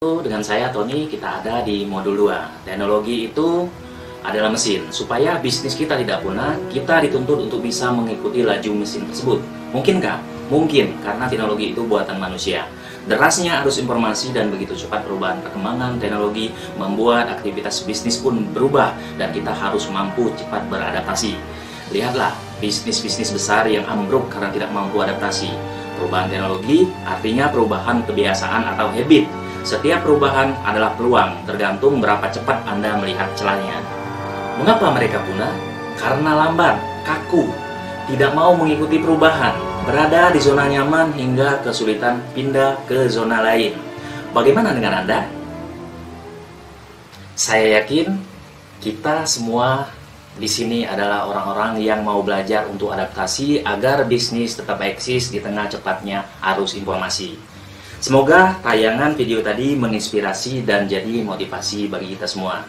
Dengan saya Tony, kita ada di modul 2. Teknologi itu adalah mesin. Supaya bisnis kita tidak punah, kita dituntut untuk bisa mengikuti laju mesin tersebut. Mungkinkah? Mungkin, karena teknologi itu buatan manusia. Derasnya arus informasi dan begitu cepat perubahan perkembangan teknologi membuat aktivitas bisnis pun berubah dan kita harus mampu cepat beradaptasi. Lihatlah bisnis-bisnis besar yang ambruk karena tidak mampu adaptasi. Perubahan teknologi artinya perubahan kebiasaan atau habit. Setiap perubahan adalah peluang, tergantung berapa cepat Anda melihat celahnya. Mengapa mereka punah? Karena lambat, kaku, tidak mau mengikuti perubahan, berada di zona nyaman hingga kesulitan pindah ke zona lain. Bagaimana dengan Anda? Saya yakin kita semua di sini adalah orang-orang yang mau belajar untuk adaptasi agar bisnis tetap eksis di tengah cepatnya arus informasi. Semoga tayangan video tadi menginspirasi dan jadi motivasi bagi kita semua.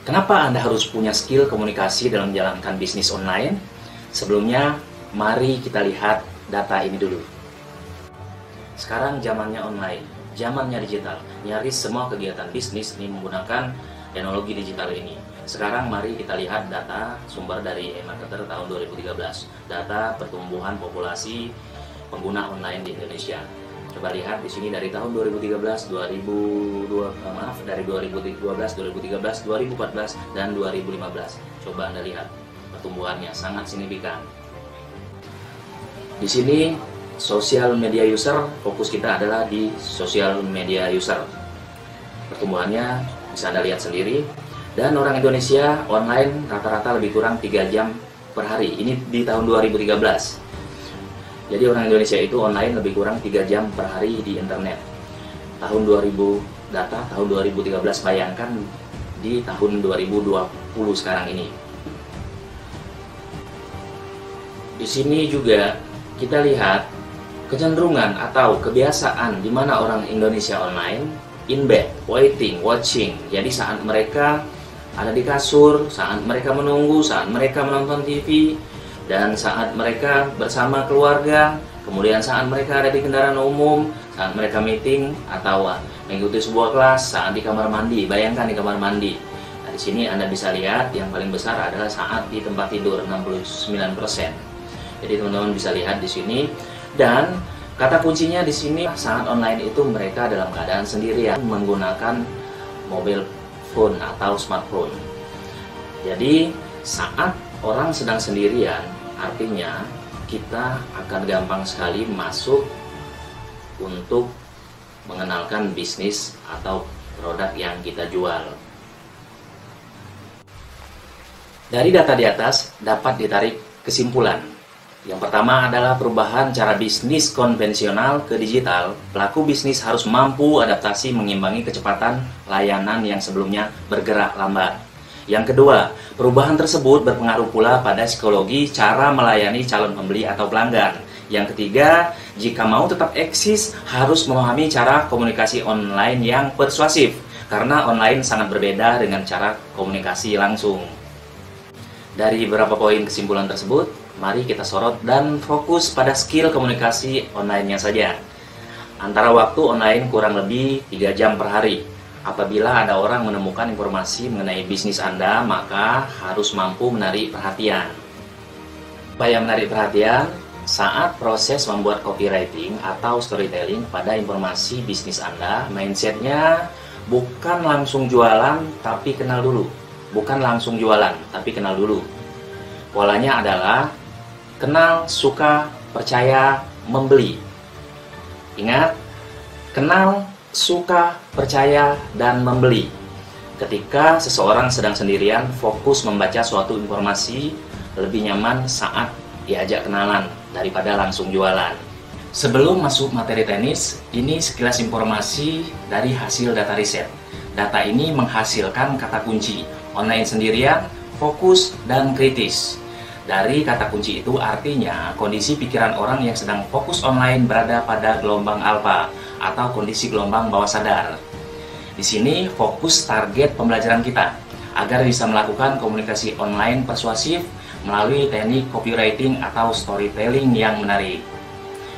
Kenapa Anda harus punya skill komunikasi dalam menjalankan bisnis online? Sebelumnya, mari kita lihat data ini dulu. Sekarang zamannya online, zamannya digital. Nyaris semua kegiatan bisnis ini menggunakan teknologi digital ini. Sekarang mari kita lihat data sumber dari eMarketer tahun 2013. Data pertumbuhan populasi pengguna online di Indonesia. Coba lihat di sini dari tahun 2013, 2013, 2014, dan 2015. Coba Anda lihat pertumbuhannya sangat signifikan. Di sini sosial media user, fokus kita adalah di sosial media user. Pertumbuhannya bisa Anda lihat sendiri. Dan orang Indonesia online rata-rata lebih kurang 3 jam per hari. Ini di tahun 2013. Jadi orang Indonesia itu online lebih kurang 3 jam per hari di internet. Tahun 2000 data tahun 2013, bayangkan di tahun 2020 sekarang ini. Di sini juga kita lihat kecenderungan atau kebiasaan di mana orang Indonesia online in bed, waiting, watching. Jadi saat mereka ada di kasur, saat mereka menunggu, saat mereka menonton TV, dan saat mereka bersama keluarga, kemudian saat mereka ada di kendaraan umum, saat mereka meeting atau mengikuti sebuah kelas, saat di kamar mandi. Bayangkan di kamar mandi. Nah, di sini Anda bisa lihat yang paling besar adalah saat di tempat tidur, 69%. Jadi teman-teman bisa lihat di sini. Dan kata kuncinya di sini saat online itu mereka dalam keadaan sendirian menggunakan mobile phone atau smartphone. Jadi saat orang sedang sendirian, artinya kita akan gampang sekali masuk untuk mengenalkan bisnis atau produk yang kita jual. Dari data di atas dapat ditarik kesimpulan. Yang pertama adalah perubahan cara bisnis konvensional ke digital. Pelaku bisnis harus mampu adaptasi mengimbangi kecepatan layanan yang sebelumnya bergerak lambat. Yang kedua, perubahan tersebut berpengaruh pula pada psikologi cara melayani calon pembeli atau pelanggan. Yang ketiga, jika mau tetap eksis, harus memahami cara komunikasi online yang persuasif. Karena online sangat berbeda dengan cara komunikasi langsung. Dari beberapa poin kesimpulan tersebut, mari kita sorot dan fokus pada skill komunikasi online-nya saja. Antara waktu online kurang lebih 3 jam per hari. Apabila ada orang menemukan informasi mengenai bisnis Anda, maka harus mampu menarik perhatian. Supaya menarik perhatian, saat proses membuat copywriting atau storytelling pada informasi bisnis Anda, mindsetnya bukan langsung jualan, tapi kenal dulu. Bukan langsung jualan, tapi kenal dulu. Polanya adalah kenal, suka, percaya, membeli. Ingat, kenal, suka, percaya, dan membeli. Ketika seseorang sedang sendirian, fokus membaca suatu informasi, lebih nyaman saat diajak kenalan daripada langsung jualan. Sebelum masuk materi teknis, ini sekilas informasi dari hasil data riset. Data ini menghasilkan kata kunci online sendirian, fokus, dan kritis. Dari kata kunci itu artinya kondisi pikiran orang yang sedang fokus online berada pada gelombang alfa atau kondisi gelombang bawah sadar. Di sini fokus target pembelajaran kita agar bisa melakukan komunikasi online persuasif melalui teknik copywriting atau storytelling yang menarik.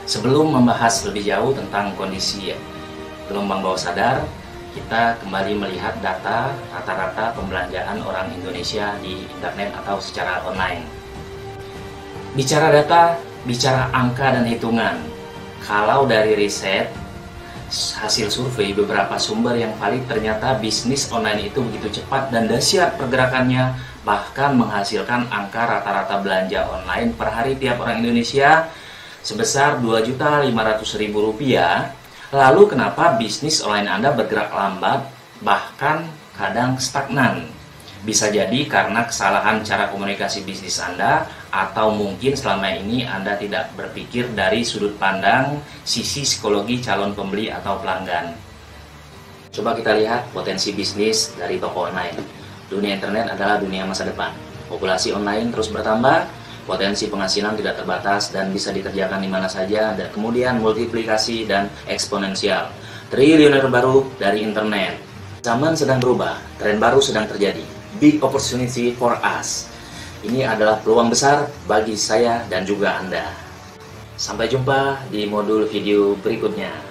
Sebelum membahas lebih jauh tentang kondisi gelombang bawah sadar, kita kembali melihat data rata-rata pembelanjaan orang Indonesia di internet atau secara online. Bicara data, bicara angka dan hitungan. Kalau dari riset, hasil survei beberapa sumber yang valid, ternyata bisnis online itu begitu cepat dan dahsyat pergerakannya, bahkan menghasilkan angka rata-rata belanja online per hari tiap orang Indonesia sebesar Rp2.500.000. Lalu kenapa bisnis online Anda bergerak lambat, bahkan kadang stagnan? Bisa jadi karena kesalahan cara komunikasi bisnis Anda, atau mungkin selama ini Anda tidak berpikir dari sudut pandang sisi psikologi calon pembeli atau pelanggan. Coba kita lihat potensi bisnis dari toko online. Dunia internet adalah dunia masa depan. Populasi online terus bertambah, potensi penghasilan tidak terbatas dan bisa dikerjakan di mana saja, dan kemudian multiplikasi dan eksponensial. Triliuner baru dari internet. Zaman sedang berubah, tren baru sedang terjadi. Big opportunity for us. Ini adalah peluang besar bagi saya dan juga Anda. Sampai jumpa di modul video berikutnya.